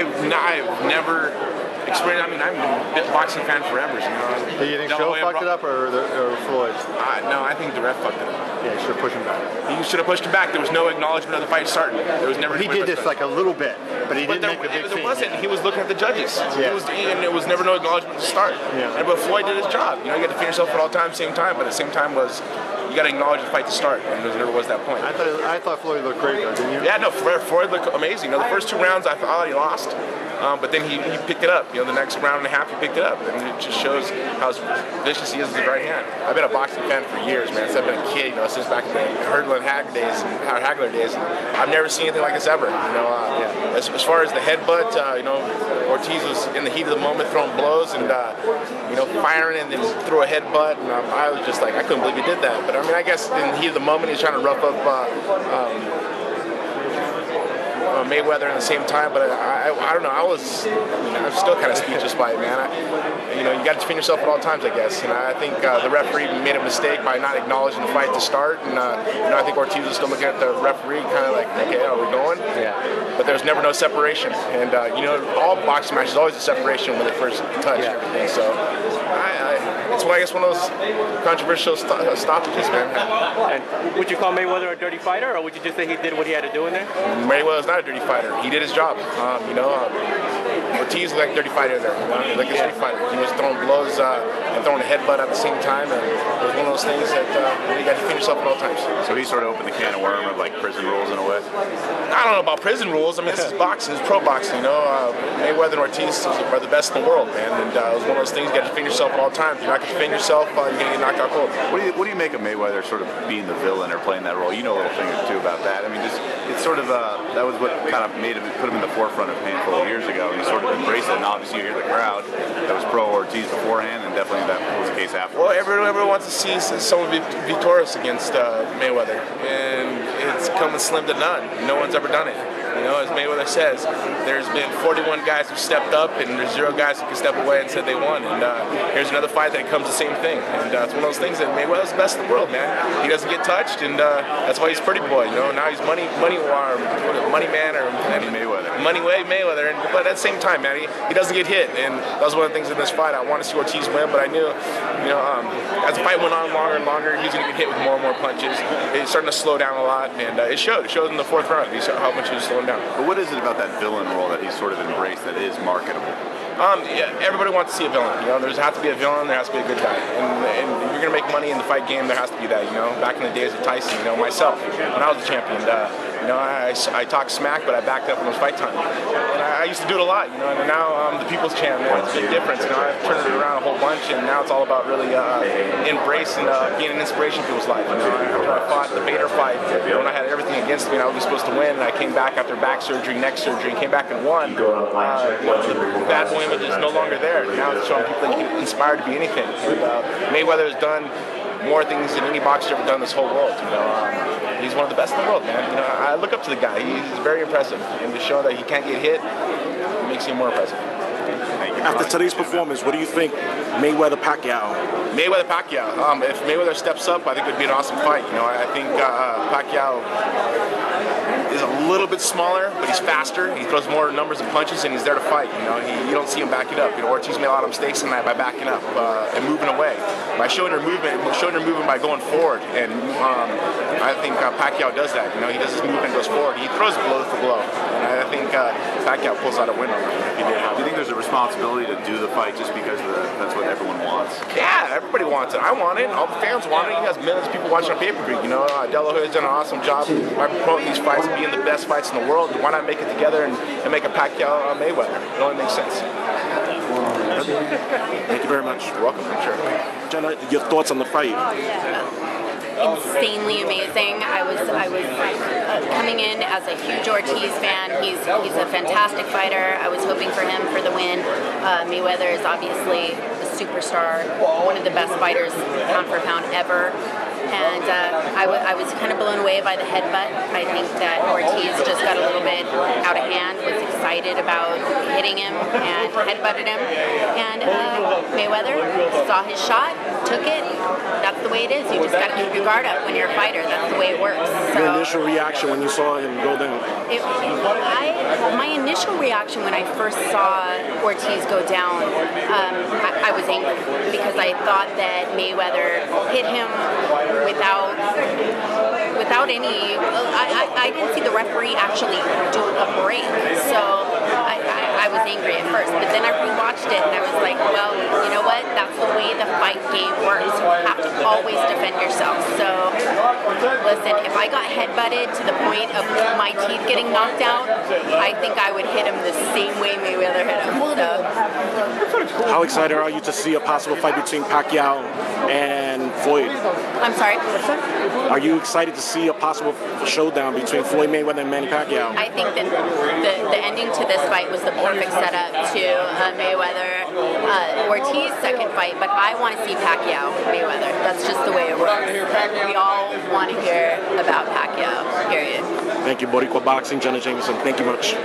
I've never experienced. I mean, I've been a boxing fan forever. You know. Do you think Joe fucked it up or Floyd? No, I think the ref fucked it up. Yeah, he should have pushed him back. He should have pushed him back. There was no acknowledgement of the fight starting. There was never. He did this like a little bit, but he didn't make a big scene. There wasn't. He was looking at the judges. Yeah. And it was never no acknowledgement to start. Yeah. But Floyd did his job. You know, you got to finish yourself at all times, same time. But at the same time you got to acknowledge the fight to start, and there never was that point. I thought Floyd looked great though, didn't you? Yeah, no, Floyd looked amazing. You know, the first 2 rounds I thought he lost. But then he picked it up. You know, the next round and a half he picked it up, and it just shows how vicious he is with his right hand. I've been a boxing fan for years, man. Since I've been a kid, you know, since back in the Hurdle and Hagler days. And I've never seen anything like this ever. You know, as far as the headbutt, you know, Ortiz was in the heat of the moment throwing blows and you know, firing, and then threw a headbutt, and I was just like, I couldn't believe he did that. But I mean, I guess in the heat of the moment, he's trying to rough up Mayweather at the same time, but I don't know. I'm still kind of speechless by it, man. You know, you got to defend yourself at all times, I guess. And I think the referee made a mistake by not acknowledging the fight to start. And you know, I think Ortiz was still looking at the referee, kind of like, okay, are we going? Yeah. But there's never no separation. And you know, all boxing matches always a separation when they first touch and everything. So it's I guess one of those controversial stoppages, man. And would you call Mayweather a dirty fighter, or would you just say he did what he had to do in there? Mayweather's not a dirty fighter. He did his job. You know, Ortiz was like a dirty fighter there. You know? Like a street fighter. He was throwing blows and throwing a headbutt at the same time, and it was one of those things that you got to defend yourself at all times. So he sort of opened the can of worm of like prison rules in a way. I don't know about prison rules. I mean, this is boxing. It's pro boxing. You know, Mayweather and Ortiz are the best in the world, man. And it was one of those things. You got to defend yourself at all times. You're not going to defend yourself, you're going to get knocked out cold. What do you make of Mayweather sort of being the villain or playing that role? You know a little thing or two about that. I mean, it's sort of that was what kind of put him in the forefront of a handful of years ago, and he sort of embraced it. And obviously, you hear the crowd that was pro Ortiz beforehand, and definitely that was the case after. Well, everyone wants to see someone be victorious against Mayweather, and it's coming slim to none. No one's ever done it. You know, as Mayweather says, there's been 41 guys who stepped up, and there's 0 guys who can step away and said they won. And here's another fight that comes the same thing. And it's one of those things that Mayweather's the best in the world, man. He doesn't get touched, and that's why he's pretty boy. You know, now he's money man, or Mayweather. But at the same time, man, he doesn't get hit, and that was one of the things in this fight. I wanted to see Ortiz win, but I knew, you know, as the fight went on longer and longer, he was going to get hit with more and more punches. It's starting to slow down a lot, and it showed. It showed in the 4th round. He saw how much he was slowing down. But what is it about that villain role that he's sort of embraced that is marketable? Yeah, everybody wants to see a villain. You know, there has to be a villain, there has to be a good guy. And if you're gonna make money in the fight game, there has to be that. You know, back in the days of Tyson, you know, myself, when I was a champion, you know, I talked smack, but I backed up when it was fight time. And I used to do it a lot, you know. And now I'm the people's champ, man. It's a big difference. You know, I've turned it around a whole bunch, and now it's all about really embracing being an inspiration to people's life. You know, after I fought the Bader fight, you know, when I had everything against me, and I was supposed to win, and I came back after back surgery, neck surgery, and came back and won. The bad boy image is no longer there. Now it's showing people that you can inspire to be anything. And, Mayweather has done more things than any boxer ever done in this whole world. You know, he's one of the best in the world, man. You know, I look up to the guy. He's very impressive, and to show that he can't get hit makes him more impressive. After today's performance, what do you think Mayweather-Pacquiao? Mayweather-Pacquiao. If Mayweather steps up, I think it would be an awesome fight. You know, I think Pacquiao is a little bit smaller, but he's faster. He throws more numbers of punches, and he's there to fight. You know, you don't see him back it up. You know, Ortiz made a lot of mistakes in that by backing up and moving away, by showing her movement by going forward. And I think Pacquiao does that. You know, he does his movement and goes forward. He throws blow for blow, and I think Pacquiao pulls out a win on him if he did. Do you think there's a responsibility to do the fight just because that's what everyone wants? Yeah, everybody wants it. I want it. All the fans want it. He has millions of people watching on pay-per-view. You know, De La Hoya's done an awesome job by promoting these fights and being the best fights in the world. Why not make it together and make a Pacquiao Mayweather? It only makes sense. Thank you very much. You're welcome. Sure. Jenna, your thoughts on the fight? Insanely amazing. I was coming in as a huge Ortiz fan. He's a fantastic fighter. I was hoping for him for the win. Mayweather is obviously a superstar, one of the best fighters pound for pound ever. And I was kind of blown away by the headbutt. I think that Ortiz just got a little bit out of hand, was excited about hitting him and headbutted him. And Mayweather saw his shot, took it. That's the way way it is. You just got to keep your guard up when you're a fighter. That's the way it works. So, your initial reaction when you saw him go down? My initial reaction when I first saw Ortiz go down, I was angry because I thought that Mayweather hit him without any. I didn't see the referee actually do a break, so I was angry at first. But then I rewatched it and I was like, well, you know what? That's the way the fight game works. You have to always defend yourself. So listen, if I got headbutted to the point of my teeth getting knocked out, I think I would hit him the same way Mayweather hit him. So. How excited are you to see a possible fight between Pacquiao and Floyd? I'm sorry? Are you excited to see a possible showdown between Floyd Mayweather and Manny Pacquiao? I think that the ending to this fight was the perfect setup to Mayweather Ortiz second fight, but I want to see Pacquiao Mayweather. That's just the way it works. We all want to hear about Pacquiao, period. Thank you, Boricua Boxing, Jenna Jameson. Thank you much.